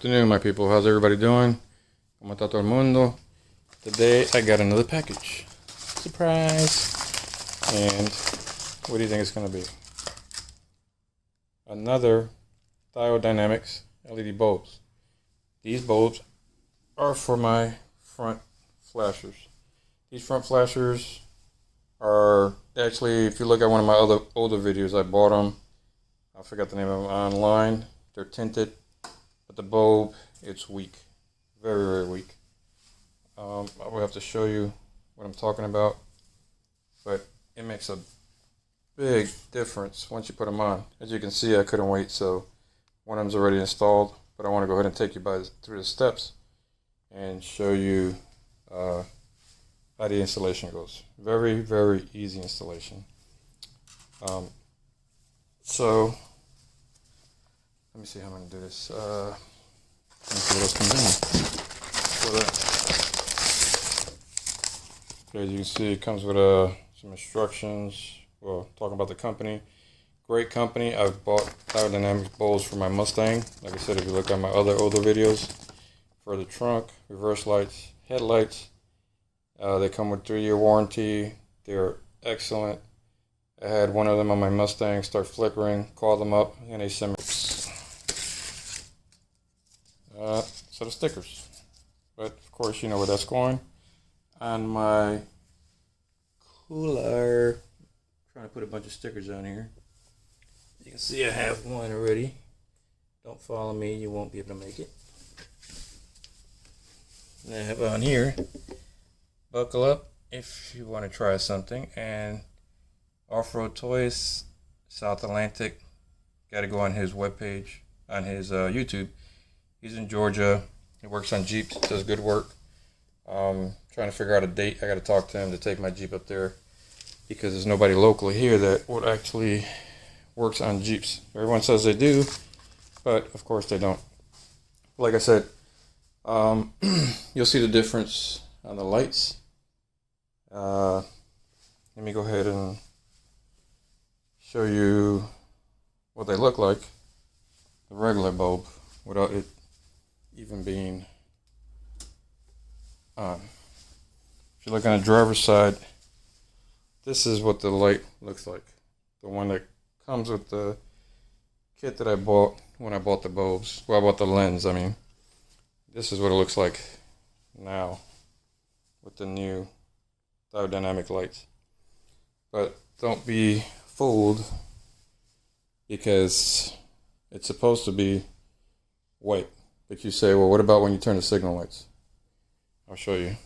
afternoon, my people. How's everybody doing? ¿Cómo está todo el mundo? Today I got another package. Surprise! And what do you think it's going to be? Another Diode Dynamics LED bulbs. These bulbs are for my front flashers. These front flashers are actually, if you look at one of my other older videos, I bought them. I forgot the name of them online. They're tinted, but the bulb, it's weak. Very, very weak. I will have to show you what I'm talking about, but it makes a big difference once you put them on. As you can see, I couldn't wait, so one of them's already installed, but I want to go ahead and take you through the steps and show you how the installation goes. Very, very easy installation. So let me see how I'm going to do this. Let me see what else comes in for that. Okay, as you can see, it comes with some instructions. Well, talking about the company. Great company. I've bought Diode Dynamics bulbs for my Mustang. Like I said, if you look at my other older videos, for the trunk, reverse lights, headlights, they come with 3-year warranty. They're excellent. I had one of them on my Mustang start flickering, called them up, and they sent me set of stickers. But of course, you know where that's going. On my cooler, trying to put a bunch of stickers on here. You can see I have one already. Don't follow me, you won't be able to make it. And I have on here, buckle up if you want to try something. And Off-Road Toys, South Atlantic, got to go on his webpage, on his YouTube. He's in Georgia. He works on Jeeps, does good work. Trying to figure out a date. I got to talk to him to take my Jeep up there because there's nobody locally here that would actually works on Jeeps. Everyone says they do, but of course they don't. Like I said, you'll see the difference on the lights. Let me go ahead and show you what they look like, the regular bulb, without it even being on. If you look on the driver's side, this is what the light looks like. The one that comes with the kit that I bought when I bought the bulbs. Well, I bought the lens, I mean. This is what it looks like now with the new Diode Dynamic lights. But don't be fooled because it's supposed to be white. But you say, well, what about when you turn the signal lights? I'll show you.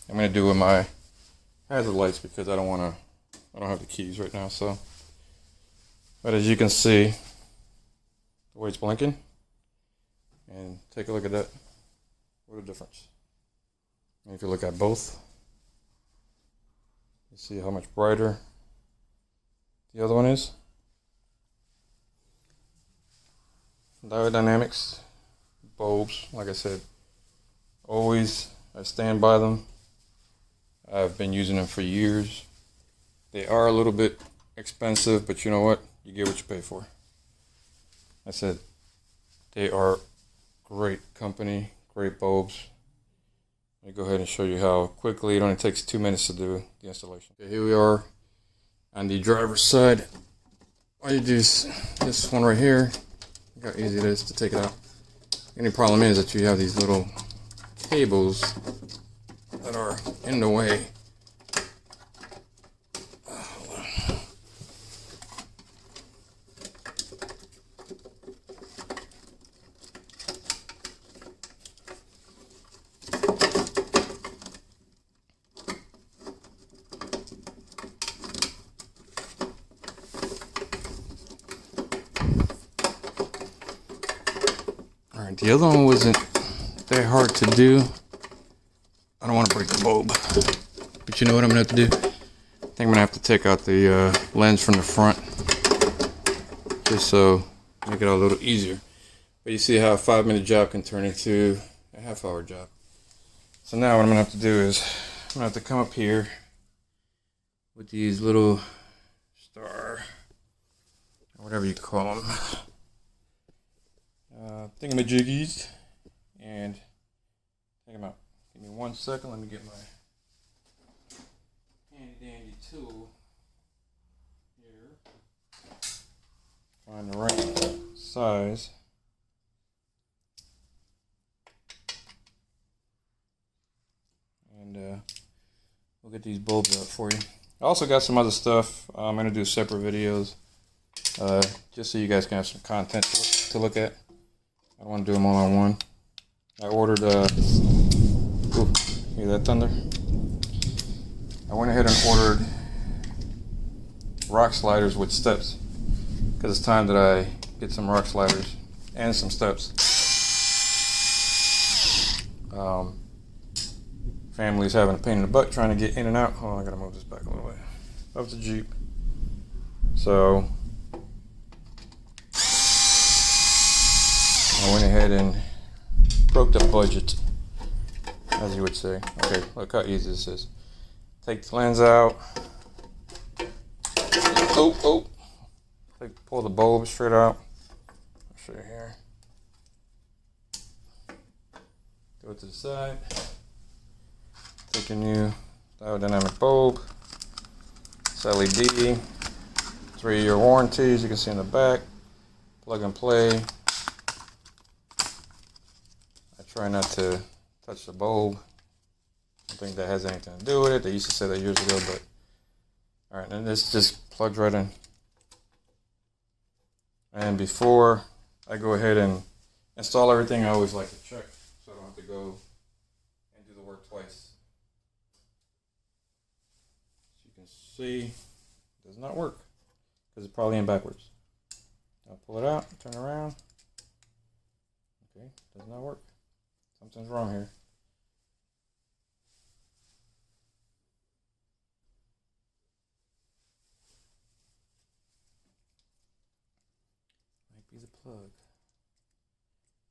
I'm going to do with my hazard lights because I don't have the keys right now. So, but as you can see, the way it's blinking, and take a look at that. What a difference. And if you look at both, you see how much brighter the other one is. Diode Dynamics bulbs, like I said, always I stand by them. I've been using them for years. They are a little bit expensive, but you know what? You get what you pay for. I said they are great company, great bulbs. Let me go ahead and show you how quickly. It only takes 2 minutes to do the installation. Okay, here we are on the driver's side. All you do is this one right here. Look how easy it is to take it out. The only problem is that you have these little cables that are in the way. Alright, the other one wasn't that hard to do. I don't want to break the bulb, but you know what I'm going to have to do? I think I'm going to have to take out the lens from the front, just so make it a little easier. But you see how a 5-minute job can turn into a half-hour job. So now what I'm going to have to do is I'm going to have to come up here with these little star, or whatever you call them, thingamajiggies, and take them out. Give me 1 second. Let me get my handy dandy tool here. Find the right size. And we'll get these bulbs out for you. I also got some other stuff. I'm going to do separate videos just so you guys can have some content to look at. I don't want to do them all on one. I ordered, ooh, hear that thunder? I went ahead and ordered rock sliders with steps because it's time that I get some rock sliders and some steps. Family's having a pain in the butt trying to get in and out. Oh, I gotta move this back a little way. Of the Jeep. So I went ahead and broke the budget, as you would say. Okay, look how easy this is. Take the lens out. Oh. Pull the bulb straight out. I'll show you here. Go to the side. Take a new Diode Dynamic bulb. It's LED. 3-year warranty, as you can see in the back. Plug and play. I try not to touch the bulb. I don't think that has anything to do with it. They used to say that years ago, but alright, and this just plugs right in. And before I go ahead and install everything, I always like to check so I don't have to go and do the work twice. As you can see, it does not work because it's probably in backwards. I'll pull it out, turn around. Okay, does not work. Something's wrong here. Might be the plug.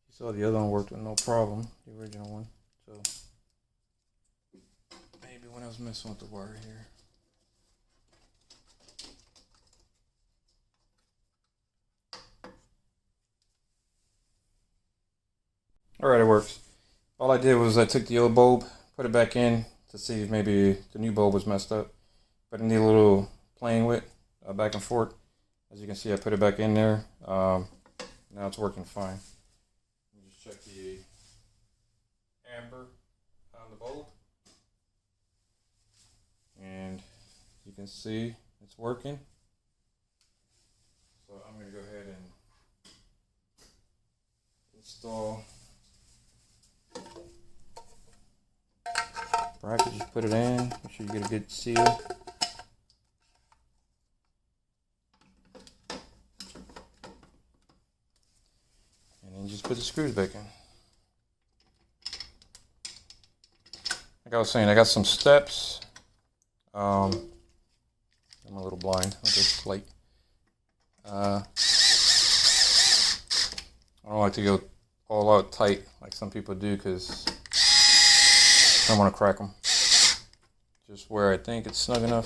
You saw the other one worked with no problem, the original one. So maybe when I was messing with the wire here. Alright, it works. All I did was I took the old bulb, put it back in to see if maybe the new bulb was messed up. But it needed a little playing with, back and forth. As you can see, I put it back in there. Now it's working fine. Let me just check the amber on the bulb. And you can see it's working. So I'm going to go ahead and install bracket. Just put it in, make sure you get a good seal. And then just put the screws back in. Like I was saying, I got some steps. I'm a little blind with this light. I don't like to go all out tight like some people do because I don't want to crack them. Just where I think it's snug enough,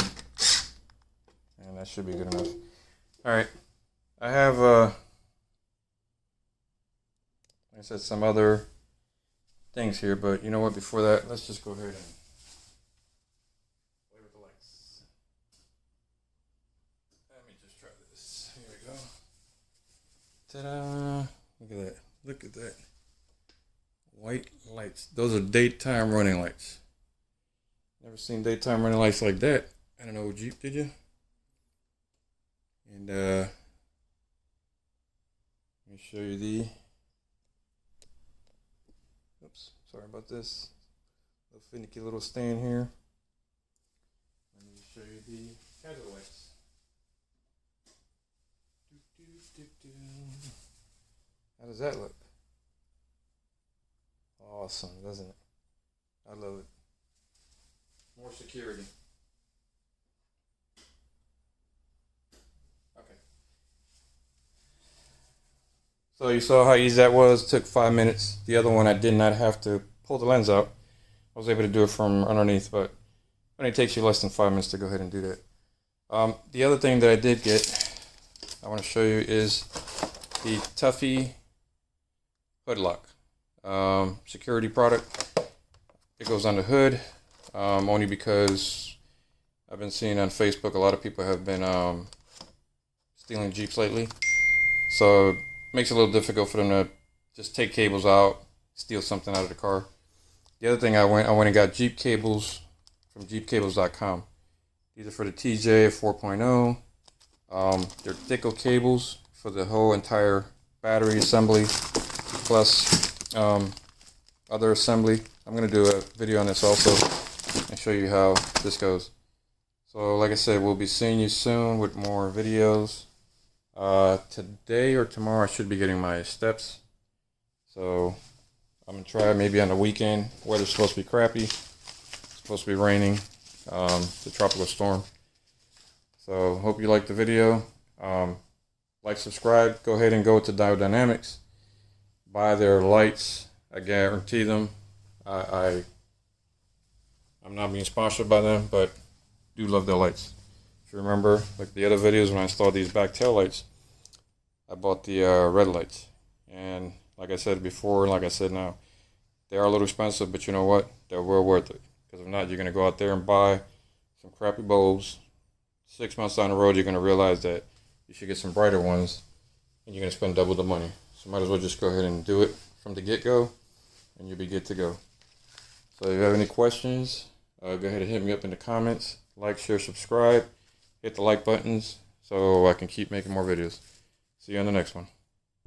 and that should be good enough. Alright, I have like I said, some other things here, but you know what, before that, let's just go ahead and play with the lights. Let me just try this. Here we go. Ta-da! Look at that. Look at that. White lights. Those are daytime running lights. Never seen daytime running lights like that. I don't know, Jeep, did you? And let me show you the. Oops, sorry about this. A finicky little stand here. Let me show you the hazard lights. How does that look? Awesome, doesn't it? I love it. More security. Okay. So you saw how easy that was. It took 5 minutes. The other one I did not have to pull the lens out. I was able to do it from underneath, but it only takes you less than 5 minutes to go ahead and do that. The other thing that I did get, I want to show you, is the Tuffy hood lock. security product. It goes on the hood, only because I've been seeing on Facebook a lot of people have been stealing Jeeps lately. So it makes it a little difficult for them to just take cables out, steal something out of the car. The other thing, I went and got Jeep cables from jeepcables.com. These are for the TJ 4.0. They're thicker cables for the whole entire battery assembly, plus other assembly. I'm going to do a video on this also and show you how this goes. So like I said, we'll be seeing you soon with more videos. Today or tomorrow I should be getting my steps. So I'm going to try maybe on the weekend. Weather's supposed to be crappy. It's supposed to be raining. The tropical storm. So hope you liked the video. Like, subscribe. Go ahead and go to Diode Dynamics. Buy their lights. I guarantee them. I'm not being sponsored by them, but do love their lights. If you remember, like the other videos when I installed these back tail lights, I bought the red lights. And like I said before, like I said now, they are a little expensive, but you know what? They're well worth it. Because if not, you're going to go out there and buy some crappy bulbs. 6 months down the road, you're going to realize that you should get some brighter ones, and you're going to spend double the money. So might as well just go ahead and do it from the get-go, and you'll be good to go. So if you have any questions, go ahead and hit me up in the comments. Like, share, subscribe. Hit the like buttons so I can keep making more videos. See you on the next one.